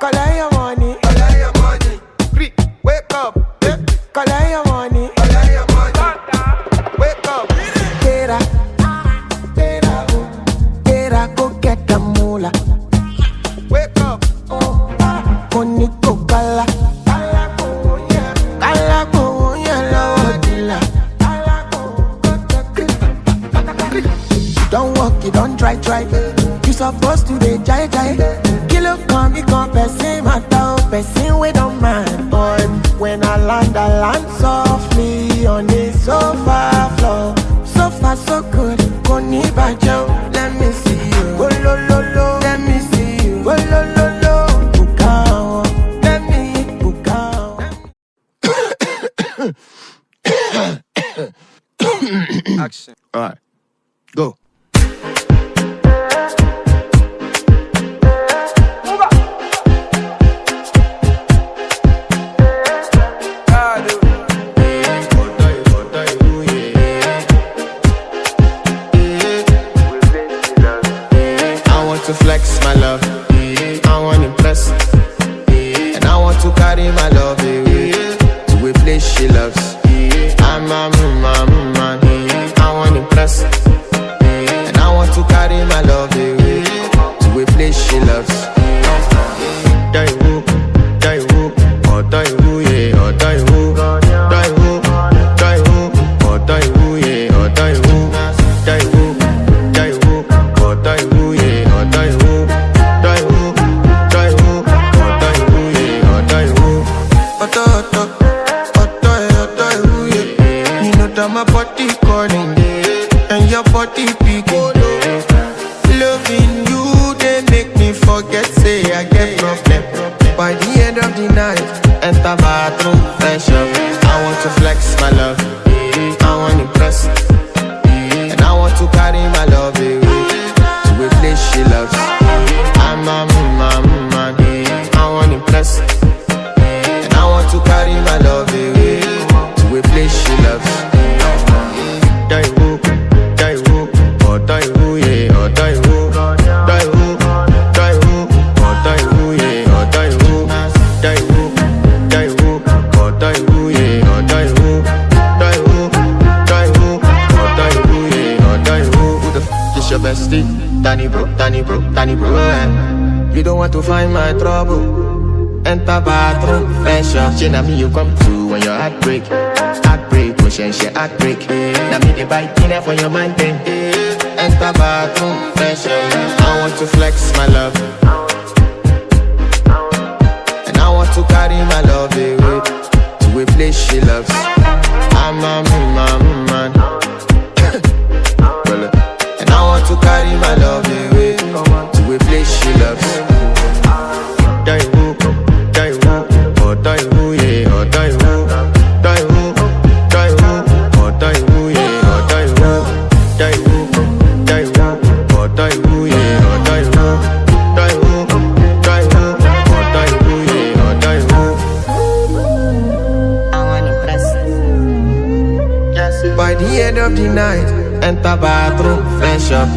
collect your money. Wake up, collect your money. Wake up, Tera, go get the moolah. Wake up, money go kala. Kala go yellow dilla. Don't walk, you don't try. You supposed to be jai. Kilo come, you come, person matter, person we don't mind, boy. When I land softly on the sofa floor. So far so good, koni bajo. Let me see you, oh lo lo. Let me see you, oh lo. Bukao, let me bukao. Action. All right, go. To flex my love, I want to impress, and I want to carry my love away to a place she loves. I'm a man, I want to impress, and I want to carry my love away to a place she loves. Die woo, oh die woo, yeah, oh die woo, die woo, oh die woo, yeah, oh die woo, die woo, oh die woo, yeah. My body calling, and your body picking. Loving you, they make me forget, say I get problem. By the end of the night, enter bathroom, fresh up. I want to flex my love, I want to impress, and I want to carry my love away to a place she loves. I'm a man, I want to impress, and I want to carry my love away to a place she loves. Die woo, oh die woo, yeah, oh die woo, oh die woo, yeah, oh die woo, oh die woo, yeah, oh die woo, oh die woo, yeah, oh die woo. Who the f is your bestie? Danny bro, eh? You don't want to find my trouble. Enter bathroom, fresh up. She na me you come to when your heart break, push and she heart break. Now me the bite dinner for your man then. Enter bathroom, fresh up. I want to flex my love, and I want to carry my love away to a place she loves. I'm a man, and I want to carry my love away to a place she loves. Die woo, oh die woo, yeah, oh die woo, oh die woo, yeah, oh die woo, oh die woo, yeah, oh die woo, oh die woo, yeah, oh die woo. I want to impress. Yes. By the end of the night, enter bathroom, fresh up.